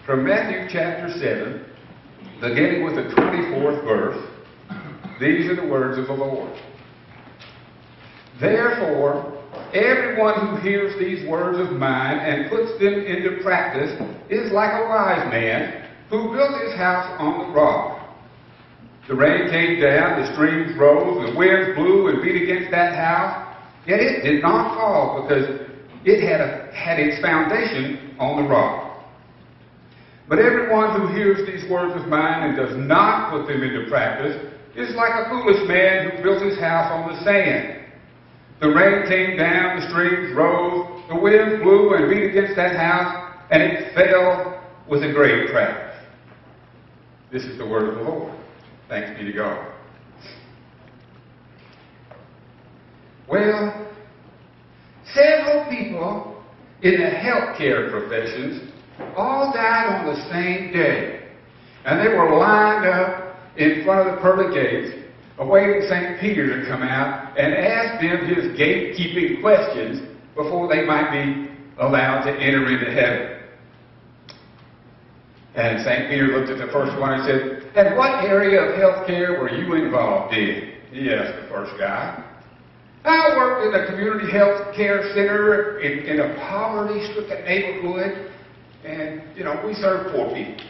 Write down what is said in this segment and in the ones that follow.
from Matthew chapter 7, beginning with the 24th verse. These are the words of the Lord. Therefore, everyone who hears these words of mine and puts them into practice is like a wise man who built his house on the rock. The rain came down, the streams rose, the winds blew and beat against that house, yet it did not fall because it had its foundation on the rock. But everyone who hears these words of mine and does not put them into practice is like a foolish man who built his house on the sand. The rain came down, the streams rose, the wind blew and beat against that house, and it fell with a great crash. This is the word of the Lord. Thanks be to God. Well, several people in the healthcare professions all died on the same day. And they were lined up in front of the pearly gates, awaiting St. Peter to come out and ask them his gatekeeping questions before they might be allowed to enter into heaven. And St. Peter looked at the first one and said, "And what area of health care were you involved in?" He asked the first guy. "I worked in a community health care center in a poverty-stricken neighborhood, and, we serve poor people."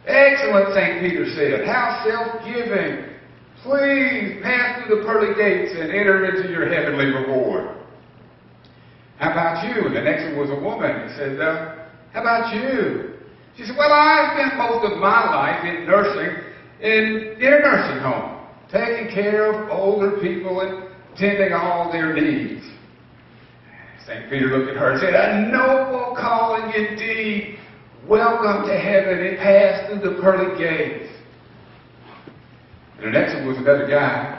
"Excellent," St. Peter said. "How self-giving. Please pass through the pearly gates and enter into your heavenly reward." "How about you?" And the next one was a woman. He said, "How about you?" She said, "Well, I spent most of my life in nursing in a nursing home, taking care of older people and tending all their needs." St. Peter looked at her and said, "A noble calling indeed. Welcome to heaven and pass through the pearly gates." And the next one was another guy.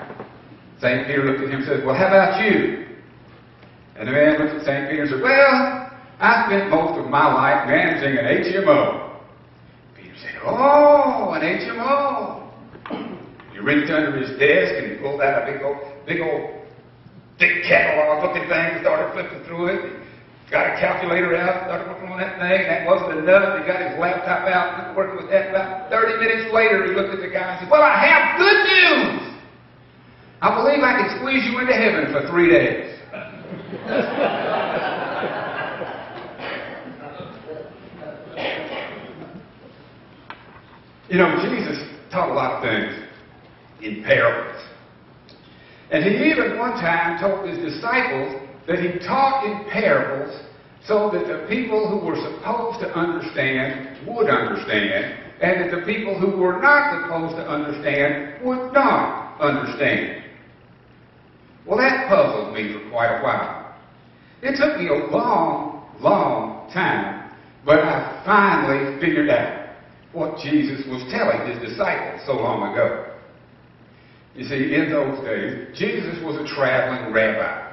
St. Peter looked at him and said, "Well, how about you?" And the man looked at St. Peter and said, "Well, I spent most of my life managing an HMO." Peter said, "Oh, an HMO." He reached under his desk and he pulled out a big old thick catalog looking thing and started flipping through it. Got a calculator out, started working on that thing. That wasn't enough. He got his laptop out and working with that. About 30 minutes later, he looked at the guy and said, "Well, I have good news. I believe I can squeeze you into heaven for 3 days." Jesus taught a lot of things in parables. And he even one time told his disciples that he taught in parables so that the people who were supposed to understand would understand, and that the people who were not supposed to understand would not understand. Well, that puzzled me for quite a while. It took me a long, long time, but I finally figured out what Jesus was telling his disciples so long ago. You see, in those days, Jesus was a traveling rabbi.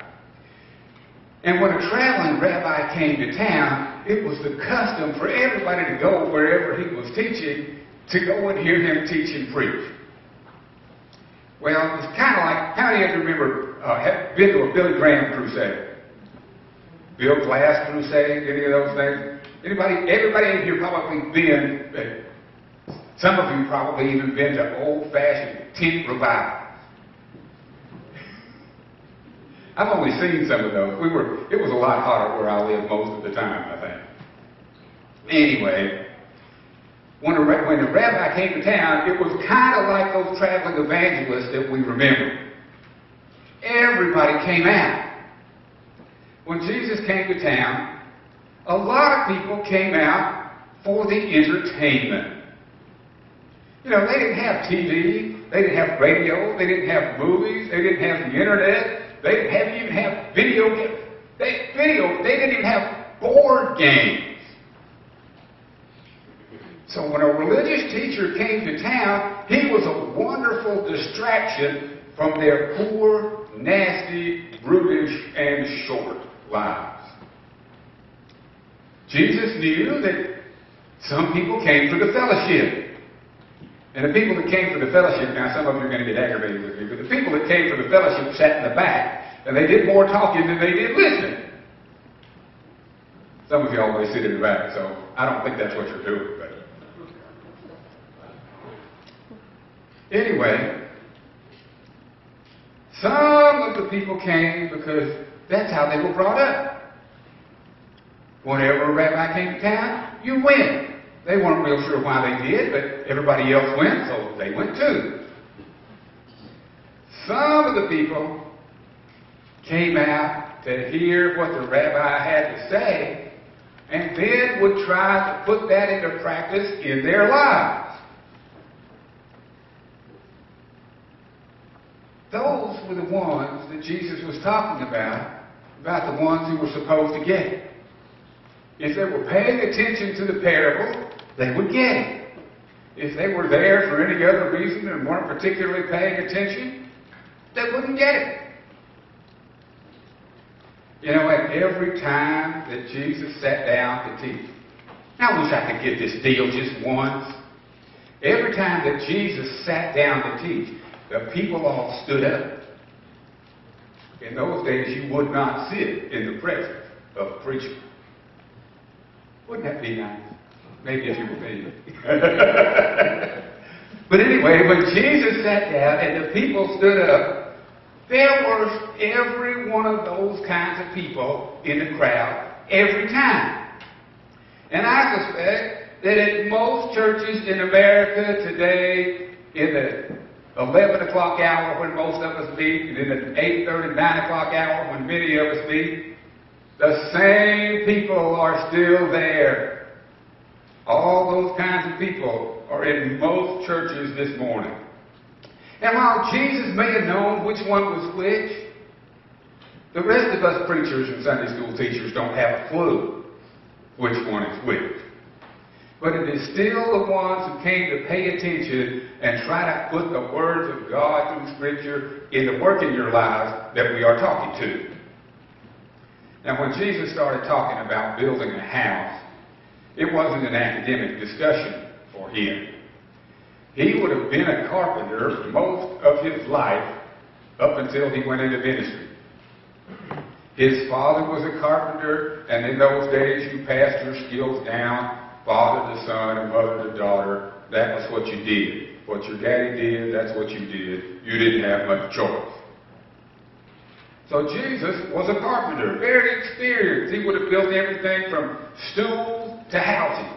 And when a traveling rabbi came to town, it was the custom for everybody to go wherever he was teaching, to go and hear him teach and preach. Well, it's kind of like, how many of you remember, have been to a Billy Graham crusade? Bill Glass crusade, any of those things? Everybody in here probably been, some of you probably even been to old-fashioned tent revivals. I've only seen some of those. It was a lot hotter where I lived most of the time, I think. Anyway, when the rabbi came to town, it was kind of like those traveling evangelists that we remember. Everybody came out. When Jesus came to town, a lot of people came out for the entertainment. They didn't have TV, they didn't have radio, they didn't have movies, they didn't have the internet, they didn't even have video games. They didn't even have board games. So when a religious teacher came to town, he was a wonderful distraction from their poor, nasty, brutish, and short lives. Jesus knew that some people came for the fellowship. And the people that came for the fellowship, now some of you are going to get aggravated with me, but the people that came for the fellowship sat in the back, and they did more talking than they did listening. Some of you always sit in the back, so I don't think that's what you're doing. But anyway, some of the people came because that's how they were brought up. Whenever a rabbi came to town, you went. They weren't real sure why they did, but everybody else went, so they went too. Some of the people came out to hear what the rabbi had to say, and then would try to put that into practice in their lives. Those were the ones that Jesus was talking about the ones who were supposed to get it. If they were paying attention to the parable, they would get it. If they were there for any other reason and weren't particularly paying attention, they wouldn't get it. You know, and every time that Jesus sat down to teach, I wish I could get this deal just once. Every time that Jesus sat down to teach, the people all stood up. In those days, you would not sit in the presence of a preacher. Wouldn't that be nice? Maybe if you were me. But anyway, when Jesus sat down and the people stood up, there was every one of those kinds of people in the crowd every time. And I suspect that at most churches in America today, in the 11 o'clock hour when most of us meet, and in the 8:30, 9 o'clock hour when many of us meet, the same people are still there. All those kinds of people are in most churches this morning. And while Jesus may have known which one was which, the rest of us preachers and Sunday school teachers don't have a clue which one is which. But it is still the ones who came to pay attention and try to put the words of God through Scripture into work in your lives that we are talking to. Now, when Jesus started talking about building a house, it wasn't an academic discussion for him. He would have been a carpenter most of his life up until he went into ministry. His father was a carpenter, and in those days you passed your skills down, father to son and mother to daughter. That was what you did. What your daddy did, that's what you did. You didn't have much choice. So Jesus was a carpenter, very experienced. He would have built everything from stools to houses.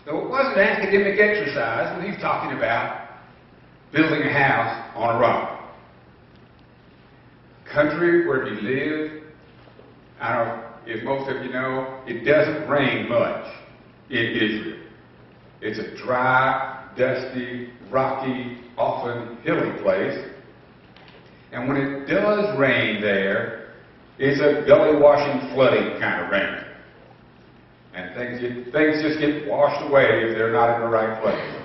So it wasn't an academic exercise when he's talking about building a house on a rock. Country where he lived, I don't know if most of you know, it doesn't rain much in Israel. It's a dry, dusty, rocky, often hilly place. And when it does rain there, it's a gully washing, flooding kind of rain. And things just get washed away if they're not in the right place.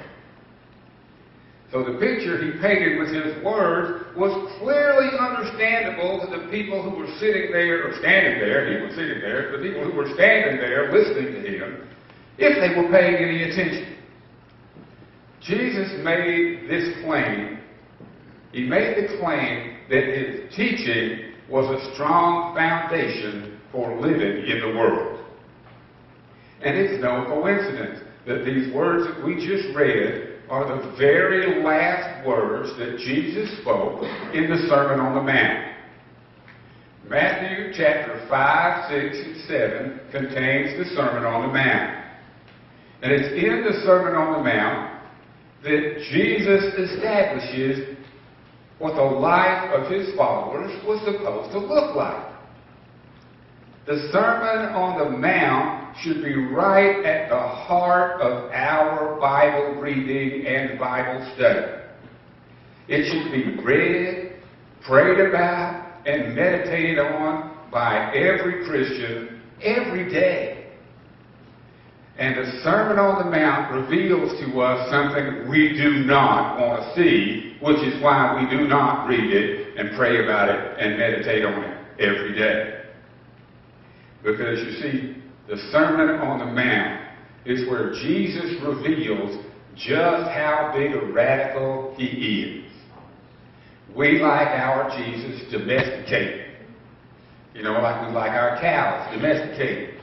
So the picture he painted with his words was clearly understandable to the people who were sitting there, or standing there, he was sitting there, the people who were standing there listening to him, if they were paying any attention. Jesus made this claim. He made the claim that his teaching was a strong foundation for living in the world. And it's no coincidence that these words that we just read are the very last words that Jesus spoke in the Sermon on the Mount. Matthew chapter 5, 6, and 7 contains the Sermon on the Mount. And it's in the Sermon on the Mount that Jesus establishes what the life of his followers was supposed to look like. The Sermon on the Mount should be right at the heart of our Bible reading and Bible study. It should be read, prayed about, and meditated on by every Christian every day. And the Sermon on the Mount reveals to us something we do not want to see, which is why we do not read it and pray about it and meditate on it every day. Because you see, the Sermon on the Mount is where Jesus reveals just how big a radical he is. We like our Jesus domesticated. You know, like we like our cows domesticated.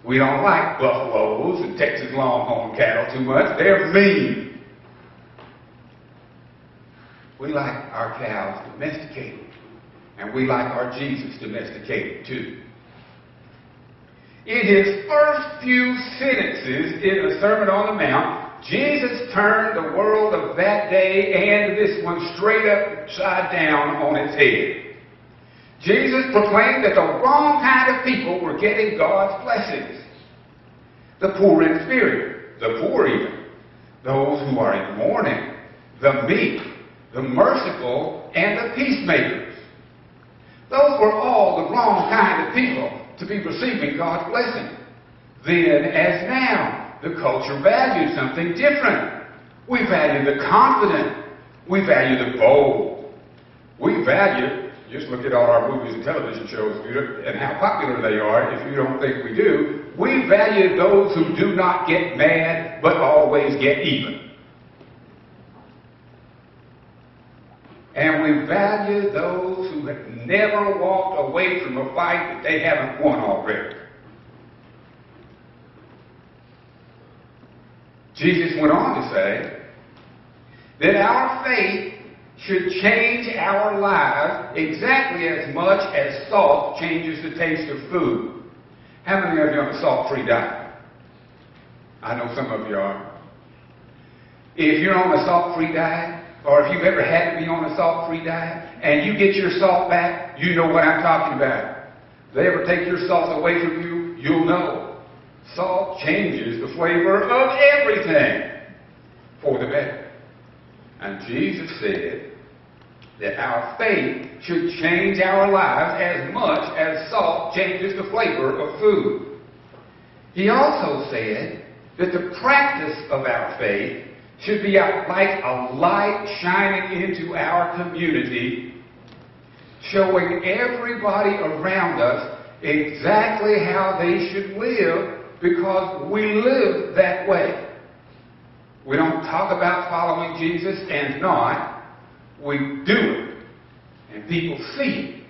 We don't like buffaloes and Texas Longhorn cattle too much. They're mean. We like our cows domesticated. And we like our Jesus domesticated too. In his first few sentences in the Sermon on the Mount, Jesus turned the world of that day and this one straight upside down on its head. Jesus proclaimed that the wrong kind of people were getting God's blessings. The poor in spirit, the poor even, those who are in mourning, the meek, the merciful, and the peacemakers. Those were all the wrong kind of people to be receiving God's blessing. Then, as now, the culture values something different. We value the confident. We value the bold. We value, just look at all our movies and television shows and how popular they are, if you don't think we do. We value those who do not get mad, but always get even. And we value those who have never walked away from a fight that they haven't won already. Jesus went on to say that our faith should change our lives exactly as much as salt changes the taste of food. How many of you are on a salt-free diet? I know some of you are. If you're on a salt-free diet, or if you've ever had to be on a salt-free diet, and you get your salt back, you know what I'm talking about. If they ever take your salt away from you, you'll know. Salt changes the flavor of everything for the better. And Jesus said that our faith should change our lives as much as salt changes the flavor of food. He also said that the practice of our faith should be like a light shining into our community, showing everybody around us exactly how they should live because we live that way. We don't talk about following Jesus and not. We do it. And people see it.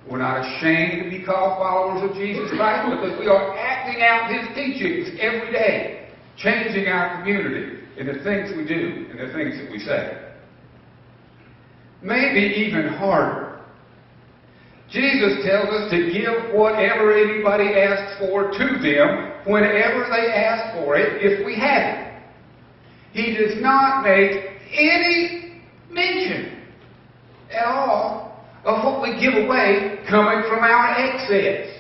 We're not ashamed to be called followers of Jesus Christ because we are acting out his teachings every day, changing our community in the things we do and the things that we say. Maybe even harder. Jesus tells us to give whatever anybody asks for to them whenever they ask for it if we have it. He does not make any mention at all of what we give away coming from our excess.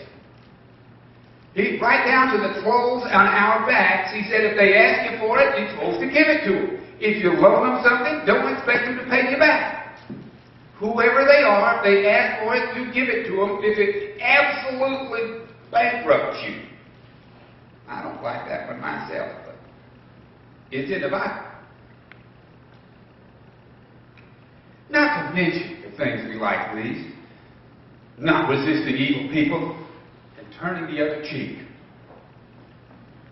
Right down to the clothes on our backs, he said if they ask you for it, you're supposed to give it to them. If you loan them something, don't expect them to pay you back. Whoever they are, if they ask for it, you give it to them if it absolutely bankrupts you. I don't like that one myself, but it's in the Bible. Not to mention the things we like least, not resisting evil people, and turning the other cheek.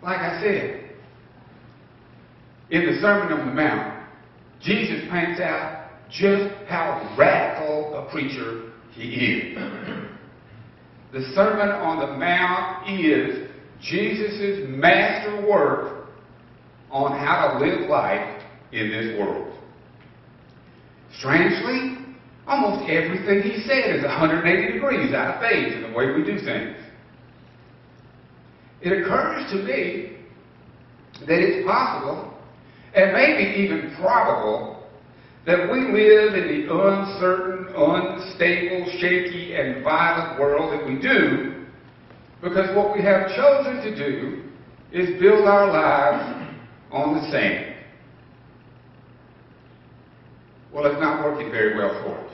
Like I said, in the Sermon on the Mount, Jesus paints out just how radical a preacher he is. The Sermon on the Mount is Jesus' master work on how to live life in this world. Strangely, almost everything he said is 180 degrees out of phase in the way we do things. It occurs to me that it's possible, and maybe even probable, that we live in the uncertain, unstable, shaky, and violent world that we do because what we have chosen to do is build our lives on the sand. Well, it's not working very well for us.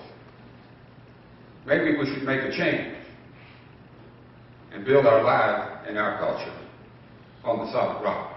Maybe we should make a change and build our lives and our culture on the solid rock.